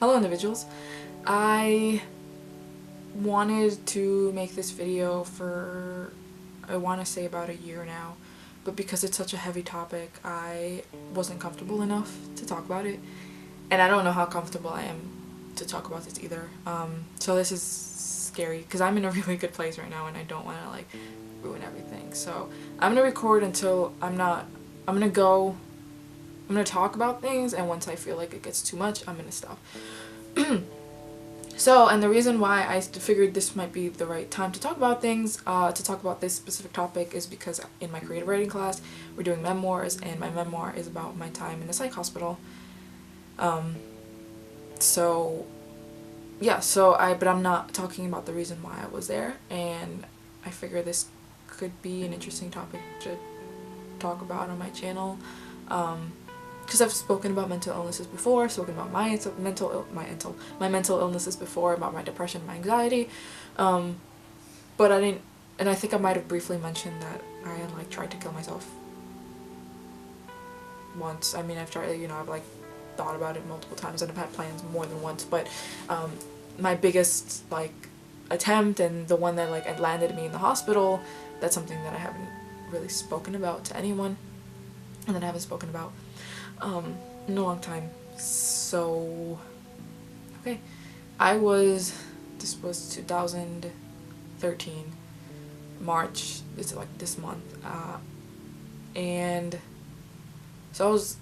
Hello individuals. I wanted to make this video for, I want to say about a year now, but because it's such a heavy topic, I wasn't comfortable enough to talk about it, and I don't know how comfortable I am to talk about this either. So this is scary because I'm in a really good place right now and I don't want to like ruin everything. So I'm gonna record until I'm gonna talk about things, and once I feel like it gets too much, I'm gonna stop. So, and the reason why I figured this might be the right time to talk about things, to talk about this specific topic, is because in my creative writing class, we're doing memoirs, and my memoir is about my time in the psych hospital. So, yeah, but I'm not talking about the reason why I was there, and I figure this could be an interesting topic to talk about on my channel. Because I've spoken about mental illnesses before, spoken about my mental illnesses before, about my depression, my anxiety, but I didn't, and I think I might have briefly mentioned that I had like tried to kill myself once. I mean, I've tried, I've like thought about it multiple times and I've had plans more than once, but my biggest like attempt, and the one that like had landed me in the hospital, that's something that I haven't really spoken about to anyone, and that I haven't spoken about in a long time. So, okay, this was 2013, March, it's like this month, and so I was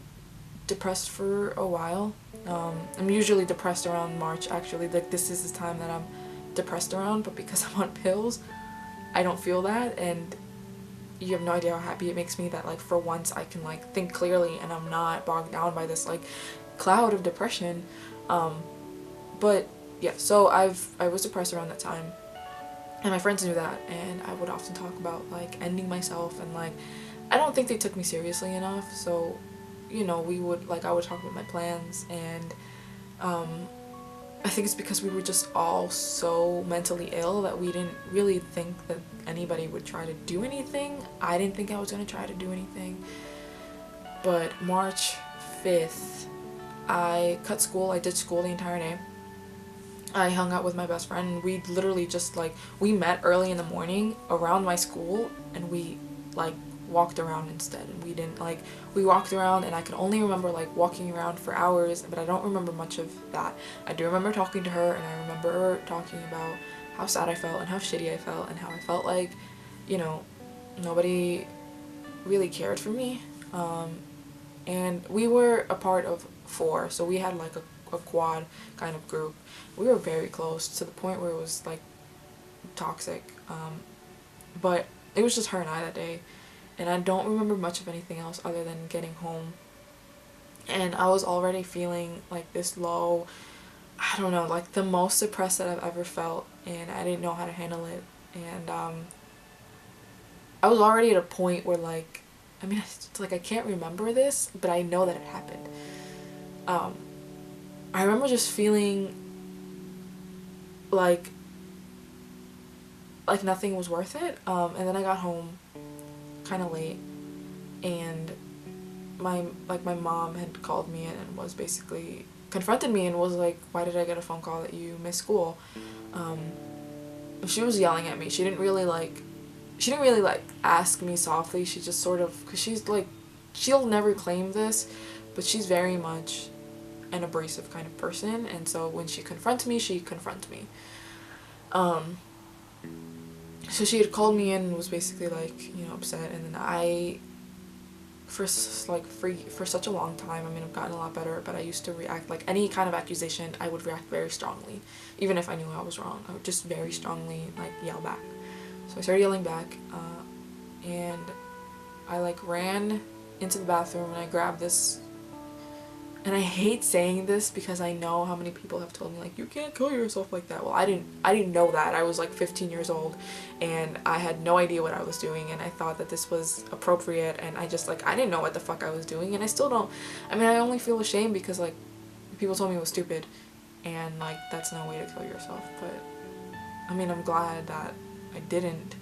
depressed for a while. I'm usually depressed around March, actually, like this is the time that I'm depressed around, but because I'm on pills, I don't feel that, and you have no idea how happy it makes me that like for once I can like think clearly and I'm not bogged down by this like cloud of depression. But yeah, so I was depressed around that time, and my friends knew that, and I would often talk about like ending myself, and like I don't think they took me seriously enough, so we would like, I would talk about my plans, and I think it's because we were just all so mentally ill that we didn't really think that anybody would try to do anything. I didn't think I was going to try to do anything. But March 5th, I cut school. I did school the entire day. I hung out with my best friend. We literally just like, we met early in the morning around my school, and we like walked around instead, and we didn't like, we walked around, and I can only remember like walking around for hours, but I don't remember much of that. I do remember talking to her, and I remember talking about how sad I felt and how shitty I felt and how I felt like nobody really cared for me, and we were a part of 4, so we had like a quad kind of group. We were very close to the point where it was like toxic, but it was just her and I that day, and I don't remember much of anything else other than getting home, and I was already feeling like this low, I don't know, like the most depressed that I've ever felt, and I didn't know how to handle it, and I was already at a point where like, I mean, it's like I can't remember this, but I know that it happened. I remember just feeling like nothing was worth it, and then I got home kind of late, and my mom had called me in and was basically confronted me and was like, why did I get a phone call that you missed school? She was yelling at me. She didn't really like ask me softly. She just sort of, because she's like, she'll never claim this, but she's very much an abrasive kind of person, and so when she confronts me, she confronts me. So she had called me in and was basically like, upset, and then I, for such a long time, I mean, I've gotten a lot better, but I used to react, like any kind of accusation, I would react very strongly. Even if I knew I was wrong, I would just very strongly like yell back. So I started yelling back, and I like ran into the bathroom, and I grabbed this, and I hate saying this because I know how many people have told me like, you can't kill yourself like that. Well, I didn't know that. I was like 15 years old, and I had no idea what I was doing, and I thought that this was appropriate, and I just like, I didn't know what the fuck I was doing, and I still don't. I mean, I only feel ashamed because like people told me it was stupid, and like that's no way to kill yourself. But I mean, I'm glad that I didn't.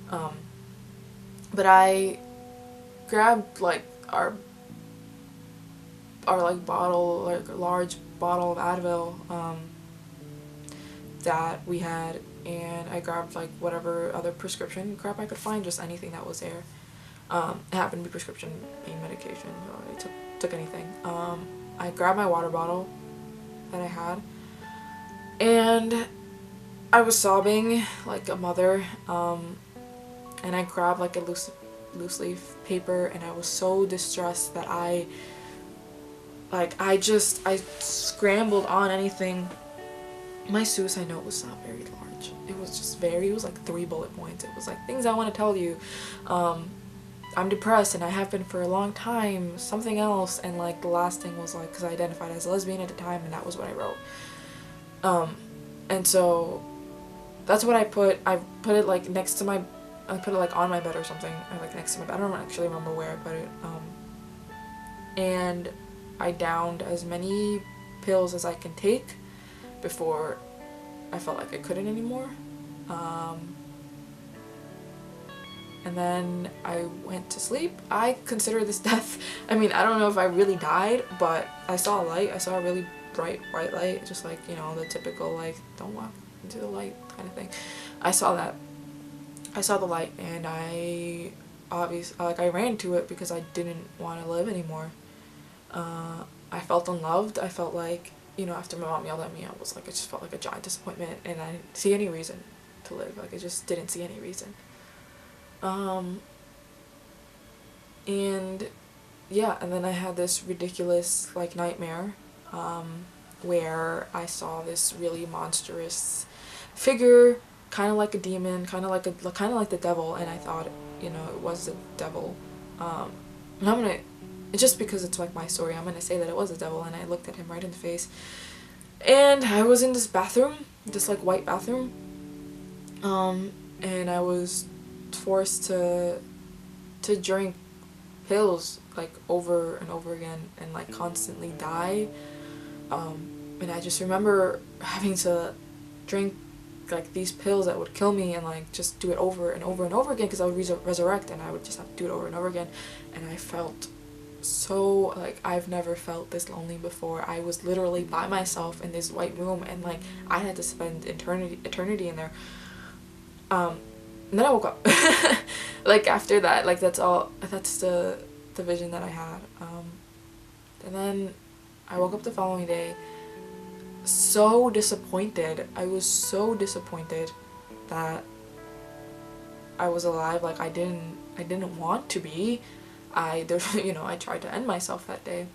But I grabbed like our our like bottle, like large bottle of Advil that we had, and I grabbed like whatever other prescription crap I could find, just anything that was there. It happened to be prescription pain medication, so I took anything. I grabbed my water bottle that I had, and I was sobbing like a mother, and I grabbed like a loose leaf paper, and I was so distressed that I scrambled on anything. My suicide note was not very large. It was like 3 bullet points. It was like, things I want to tell you. I'm depressed and I have been for a long time, something else, and like the last thing was like, because I identified as a lesbian at the time, and that was what I wrote. And so that's what I put it like next to my, I put it like on my bed or something, or like next to my bed. I don't actually remember where I put it. And I downed as many pills as I can take before I felt like I couldn't anymore. And then I went to sleep. I consider this death. I mean, I don't know if I really died, but I saw a light. I saw a really bright white light, just like, you know, the typical like, don't walk into the light kind of thing. I saw that. I saw the light, and I ran to it because I didn't want to live anymore. I felt unloved. I felt like, you know, after my mom yelled at me, I just felt like a giant disappointment, and I didn't see any reason to live. Like, I just didn't see any reason. And yeah, and then I had this ridiculous like nightmare, where I saw this really monstrous figure, kind of like a demon, kind of like the devil, and I thought, you know, it was the devil. And I'm gonna, just because it's like my story, I'm gonna say that it was the devil, and I looked at him right in the face. And I was in this bathroom, this like white bathroom, and I was forced to drink pills like over and over again, and like constantly die. And I just remember having to drink like these pills that would kill me, and like just do it over and over and over again, because I would resurrect, and I would just have to do it over and over again. And I felt so like, I've never felt this lonely before. I was literally by myself in this white room, and like I had to spend eternity in there. And then I woke up. Like after that, like that's the vision that I had. And then I woke up the following day so disappointed. I was so disappointed that I was alive. Like I didn't want to be. You know, I tried to end myself that day,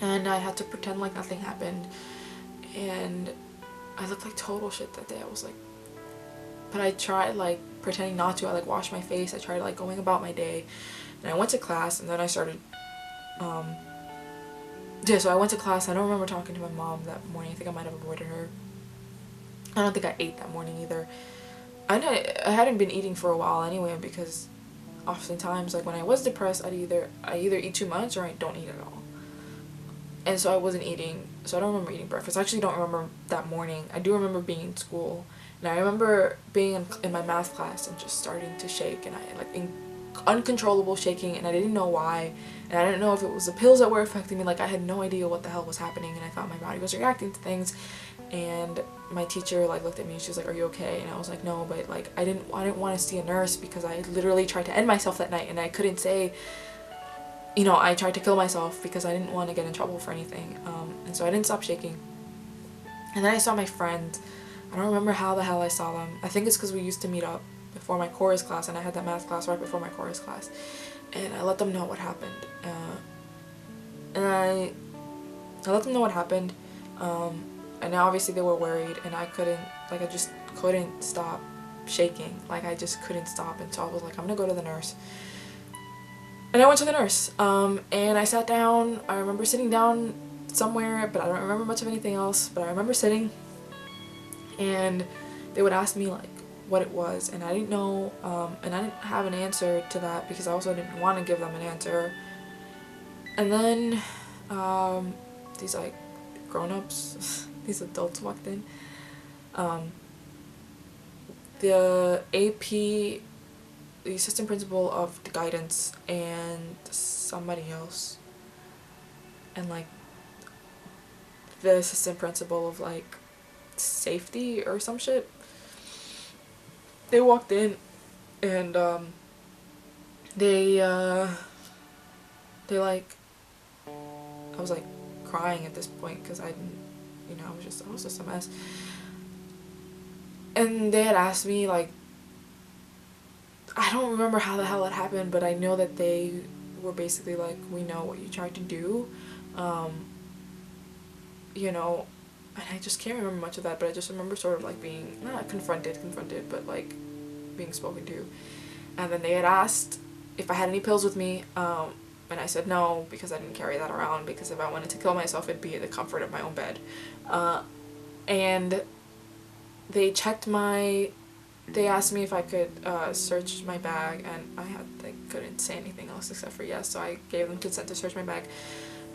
and I had to pretend like nothing happened, and I looked like total shit that day. I was like, but I tried like pretending not to. I like washed my face. I tried like going about my day, and I went to class, and then I started, yeah, so I went to class. I don't remember talking to my mom that morning. I think I might have avoided her. I don't think I ate that morning either. I hadn't been eating for a while anyway, because oftentimes like when I was depressed, I either eat too much or I don't eat at all. And so I wasn't eating, so I don't remember eating breakfast. I actually don't remember that morning. I do remember being in school, and I remember being in my math class and just starting to shake, and I like uncontrollable shaking, and I didn't know why, and I didn't know if it was the pills that were affecting me. Like I had no idea what the hell was happening, and I thought my body was reacting to things. And my teacher like looked at me and she was like, "Are you okay?" And I was like, "No," but like I didn't want to see a nurse, because I literally tried to end myself that night, and I couldn't say, you know, I tried to kill myself because I didn't want to get in trouble for anything. And so I didn't stop shaking. And then I saw my friend. I don't remember how the hell I saw them. I think it's because we used to meet up before my chorus class, and I had that math class right before my chorus class. And I let them know what happened. And I let them know what happened. And obviously they were worried, and I just couldn't stop shaking. Like I just couldn't stop, and so I was like, I'm gonna go to the nurse. And I went to the nurse, and I sat down. I remember sitting down somewhere, but I don't remember much of anything else, but I remember sitting, and they would ask me like what it was, and I didn't know, and I didn't have an answer to that, because I also didn't want to give them an answer. And then these like grown-ups, these adults walked in. The AP, the assistant principal of the guidance, and somebody else. and like the assistant principal of like safety or some shit. They walked in and they like, I was like crying at this point because I didn't, you know, I was just a mess. And they had asked me, like, I don't remember how the hell it happened, but I know that they were basically like, we know what you tried to do, you know, and I just can't remember much of that, but I just remember sort of like being, not confronted, but like being spoken to. And then they had asked if I had any pills with me, and I said no, because I didn't carry that around, because if I wanted to kill myself, it'd be in the comfort of my own bed. And they checked they asked me if I could search my bag, and I couldn't say anything else except for yes, so I gave them consent to search my bag.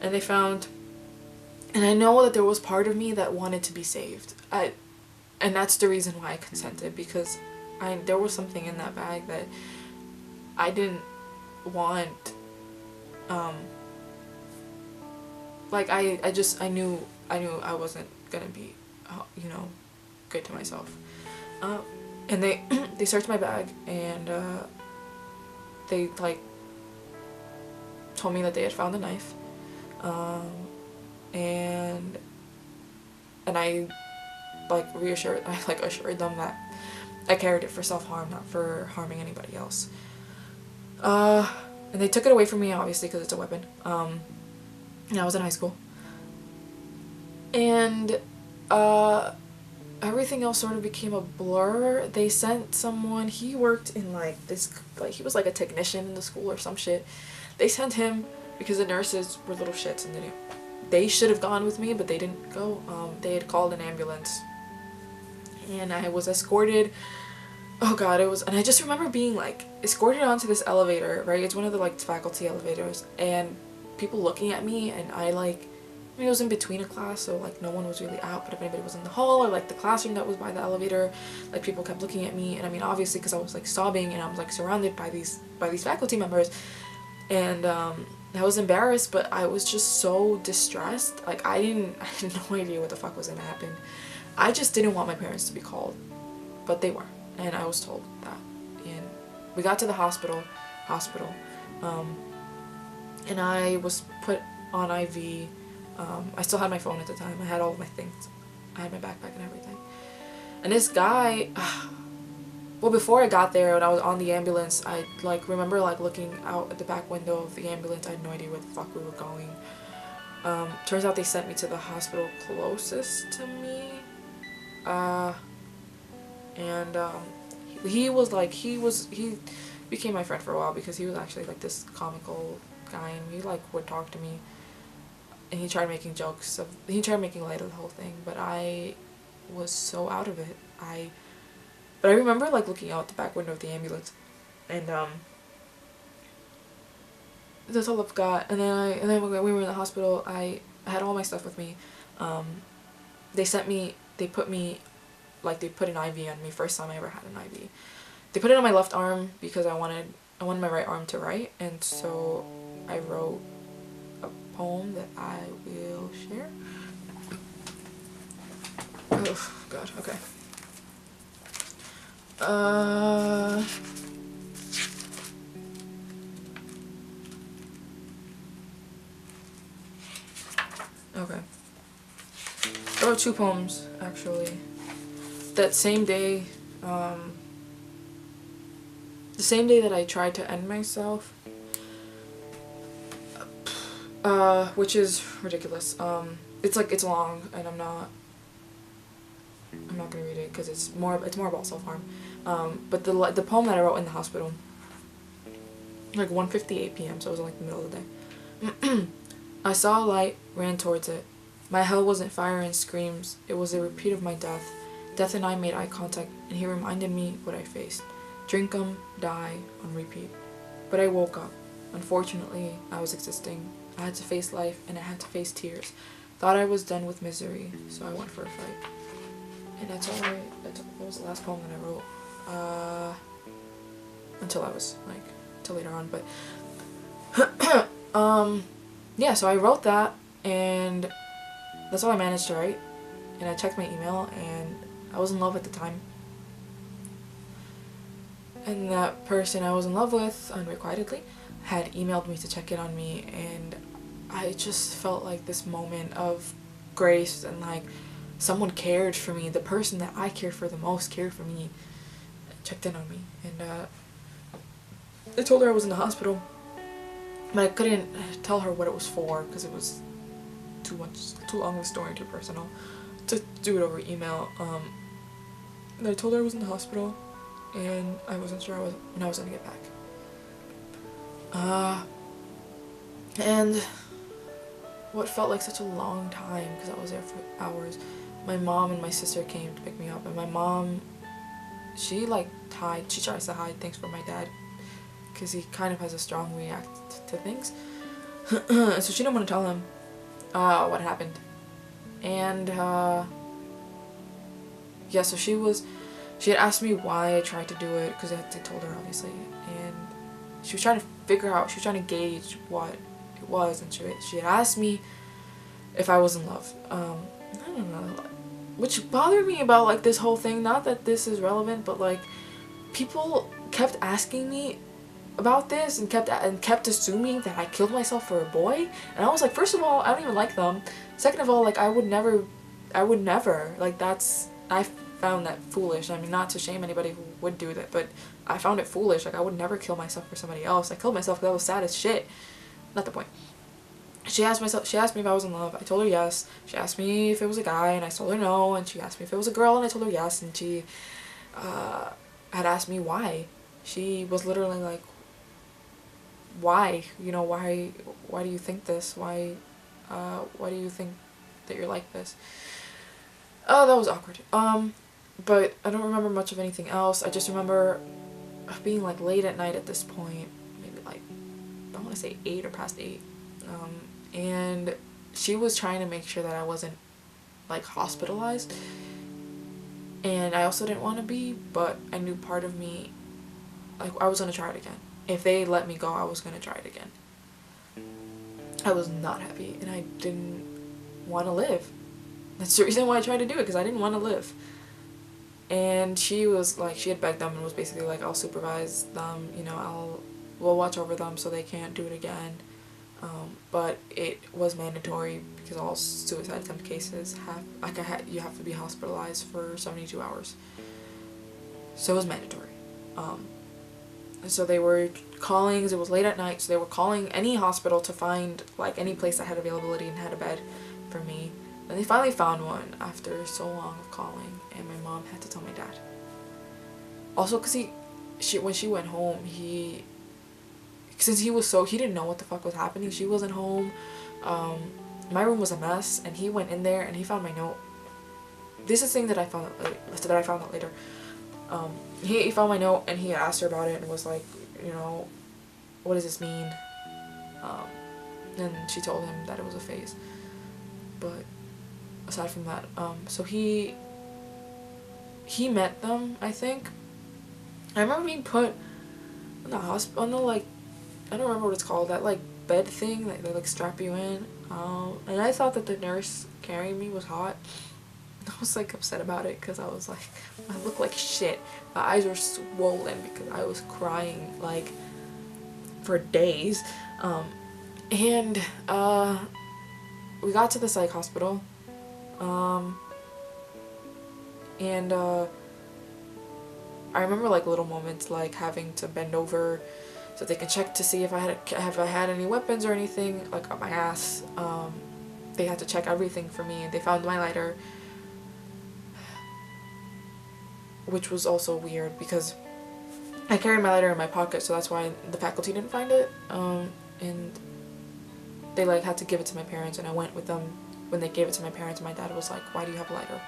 And they found, and I know that there was part of me that wanted to be saved. And that's the reason why I consented, because there was something in that bag that I didn't want, like I knew I wasn't gonna be, you know, good to myself. And they searched my bag, and they like told me that they had found a knife, and I like assured them that I carried it for self-harm, not for harming anybody else. And they took it away from me, obviously, because it's a weapon. And I was in high school. And everything else sort of became a blur. They sent someone, he worked in like this, like he was like a technician in the school or some shit. They sent him because the nurses were little shits, and they should have gone with me, but they didn't go. They had called an ambulance, and I was escorted. Oh god, and I just remember being like escorted onto this elevator, right? It's one of the like faculty elevators, and people looking at me, and I mean, it was in between a class, so like no one was really out, but if anybody was in the hall or like the classroom that was by the elevator, like people kept looking at me. And I mean, obviously because I was like sobbing and I was like surrounded by these faculty members, and I was embarrassed, but I was just so distressed. Like I had no idea what the fuck was gonna happen. I just didn't want my parents to be called, but they were, and I was told that. And we got to the hospital, and I was put on IV. I still had my phone at the time. I had all of my things. I had my backpack and everything. And this guy, well, before I got there, when I was on the ambulance, I like remember like looking out at the back window of the ambulance. I had no idea where the fuck we were going. Turns out they sent me to the hospital closest to me. And he became my friend for a while, because he was actually like this comical guy, and he like would talk to me. And he tried making light of the whole thing, but I was so out of it. But I remember like looking out the back window of the ambulance, and that's all I've got. And then when we were in the hospital, I had all my stuff with me. They put an IV on me. First time I ever had an IV. They put it on my left arm because I wanted my right arm to write, and so I wrote poem that I will share. Oh god, okay. Okay. I wrote 2 poems, actually. That same day, the same day that I tried to end myself, which is ridiculous. It's long, and I'm not gonna read it because it's more about self-harm. But the poem that I wrote in the hospital, like 1:58 p.m., so it was like the middle of the day. I saw a light, ran towards it. My hell wasn't fire and screams, it was a repeat of my death. Death and I made eye contact, and he reminded me what I faced. Drink 'em, die, on repeat. But I woke up. Unfortunately, I was existing. I had to face life, and I had to face tears. Thought I was done with misery, so I went for a fight. And that was the last poem that I wrote. Until later on, but yeah, so I wrote that, And that's all I managed to write. And I checked my email, and I was in love at the time. And that person I was in love with, unrequitedly, had emailed me to check in on me, and I just felt like this moment of grace, and like someone cared for me. The person that I cared for the most cared for me, checked in on me. And I told her I was in the hospital, but I couldn't tell her what it was for because it was too long of a story, too personal to do it over email. And I told her I was in the hospital, and I wasn't sure when I was gonna get back. And what felt like such a long time, because I was there for hours, my mom and my sister came to pick me up, and my mom, she tries to hide things from my dad, because he kind of has a strong react to things. So she didn't want to tell him what happened. And yeah, so she had asked me why I tried to do it, because I told her, obviously, and she was trying to figure out, she was trying to gauge what it was, and she had asked me if I was in love. I don't know, which bothered me about like this whole thing, not that this is relevant, but like people kept asking me about this and kept assuming that I killed myself for a boy, and I was like, first of all, I don't even like them. Second of all, like I would never, like I found that foolish. I mean, not to shame anybody who would do that, but I found it foolish. Like I would never kill myself for somebody else. I killed myself because I was sad as shit. Not the point. She asked me if I was in love. I told her yes. She asked me if it was a guy, and I told her no, and she asked me if it was a girl, and I told her yes, and she had asked me why. She was literally like, why? You know, why do you think this? Why do you think that you're like this? Oh, that was awkward. But I don't remember much of anything else. I just remember being like late at night at this point, maybe like, I want to say 8 or past 8. And she was trying to make sure that I wasn't like hospitalized. And I also didn't want to be, but I knew part of me, like, I was going to try it again. If they let me go, I was going to try it again. I was not happy, and I didn't want to live. That's the reason why I tried to do it, because I didn't want to live. And she was like, she had begged them and was basically like, I'll supervise them, you know, we'll watch over them so they can't do it again. But it was mandatory because all suicide attempt cases you have to be hospitalized for 72 hours. So it was mandatory. And so they were calling, it was late at night, so they were calling any hospital to find like any place that had availability and had a bed for me. And they finally found one after so long of calling, and my mom had to tell my dad. Also, because when she went home, since he didn't know what the fuck was happening. She wasn't home. My room was a mess, and he went in there and he found my note. This is the thing that I found out later. He found my note, and he asked her about it and was like, you know, what does this mean? And she told him that it was a phase. But aside from that, so he met them, I think. I remember being put in the hospital, on the, like, I don't remember what it's called, that like bed thing that they like strap you in. And I thought that the nurse carrying me was hot. I was like upset about it because I was like, I look like shit. My eyes were swollen because I was crying like for days. And we got to the psych hospital. And I remember like little moments, like having to bend over so they can check to see if I had any weapons or anything like up my ass. They had to check everything for me, and they found my lighter, which was also weird because I carried my lighter in my pocket, so that's why the faculty didn't find it. And they like had to give it to my parents, and I went with them when they gave it to my parents. My dad was like, "Why do you have a lighter?"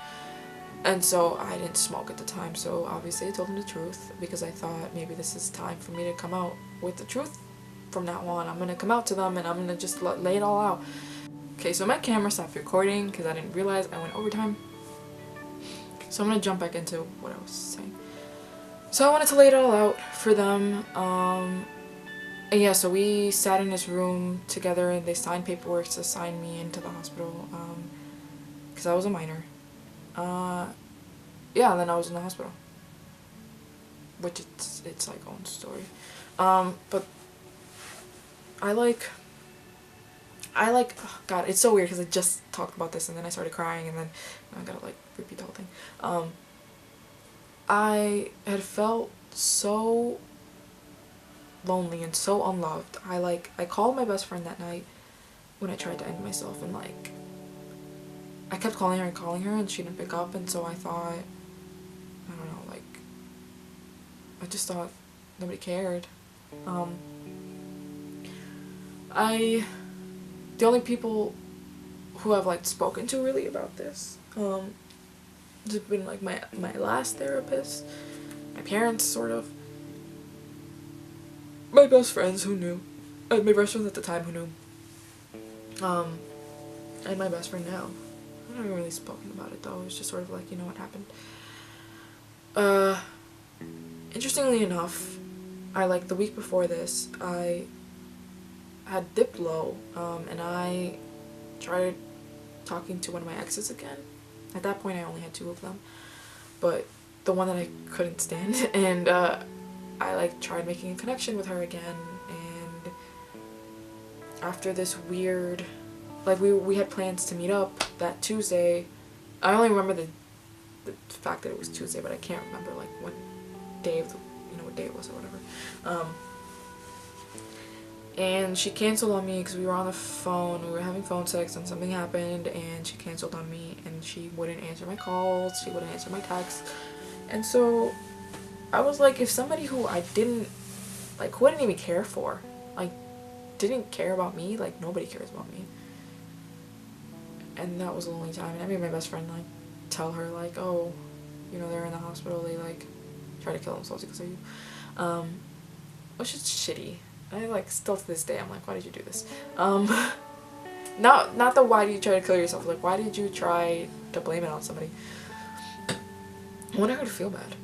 And so I didn't smoke at the time, so obviously I told him the truth because I thought maybe this is time for me to come out with the truth. From now on, I'm gonna come out to them and I'm gonna just lay it all out. Okay, so my camera stopped recording because I didn't realize I went overtime. So I'm gonna jump back into what I was saying. So I wanted to lay it all out for them. And yeah, so we sat in his room together and they signed paperwork to sign me into the hospital, because I was a minor. Yeah, and then I was in the hospital, which it's like own story. But I like, oh God, it's so weird because I just talked about this and then I started crying and then I gotta like repeat the whole thing. I had felt so lonely and so unloved. I called my best friend that night when I tried to end myself, and like I kept calling her and she didn't pick up, and so I thought, I don't know, like I just thought nobody cared. The only people who I've like spoken to really about this has been like my last therapist, my parents sort of, my best friends who knew, my best friends at the time who knew, and my best friend now. I haven't really spoken about it though. It was just sort of like, you know what happened. Interestingly enough, the week before this, I had dipped low, and I tried talking to one of my exes again. At that point I only had 2 of them, but the one that I couldn't stand, and I like tried making a connection with her again, and after this weird, like we had plans to meet up that Tuesday. I only remember the fact that it was Tuesday, but I can't remember like what day of the, you know, what day it was or whatever. And she canceled on me because we were on the phone, we were having phone sex, and something happened and she canceled on me, and she wouldn't answer my calls, she wouldn't answer my texts. And so I was like, if somebody who I didn't, like, who I didn't even care for, like, didn't care about me, like, nobody cares about me. And that was the only time. And I made my best friend, like, tell her, like, oh, you know, they're in the hospital, they, like, try to kill themselves because of you. Which is shitty. I, like, still to this day, I'm like, why did you do this? Not the why do you try to kill yourself, like, why did you try to blame it on somebody? I want her to feel bad.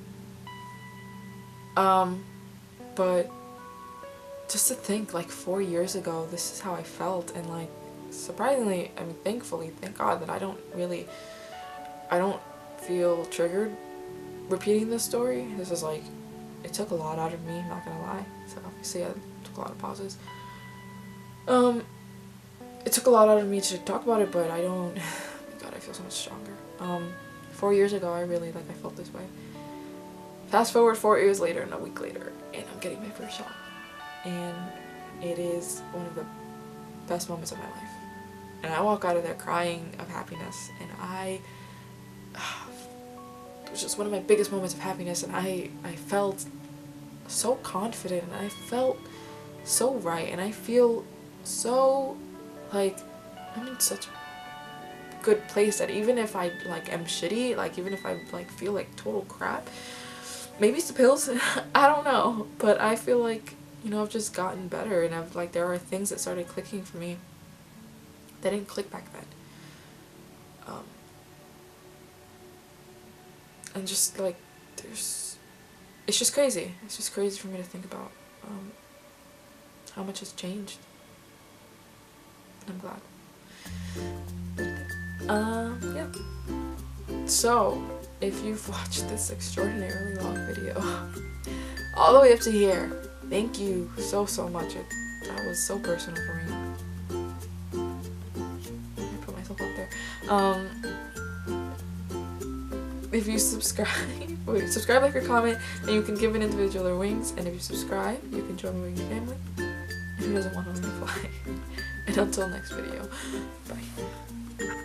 But just to think, like, 4 years ago, this is how I felt, and, like, surprisingly, I mean, thankfully, thank God that I don't feel triggered repeating this story. This is, like, it took a lot out of me, I'm not gonna lie. So, obviously, I took a lot of pauses. It took a lot out of me to talk about it, but I don't, God, I feel so much stronger. 4 years ago, I really, like, I felt this way. Fast forward 4 years later and a week later, and I'm getting my first shot. And it is one of the best moments of my life. And I walk out of there crying of happiness, and it was just one of my biggest moments of happiness, and I felt so confident, and I felt so right, and I feel so, like, I'm in such a good place that even if I, like, am shitty, like, even if I, like, feel like total crap, maybe it's the pills, I don't know, but I feel like, you know, I've just gotten better, and I've, like, there are things that started clicking for me that didn't click back then. And just, like, it's just crazy. It's just crazy for me to think about how much has changed. And I'm glad. Yeah. So, if you've watched this extraordinarily long video all the way up to here, thank you so much. That was so personal for me. I put myself out there. If you subscribe, like or comment, and you can give an individual their wings, and if you subscribe, you can join my wings family. And who doesn't want to fly? And until next video, bye.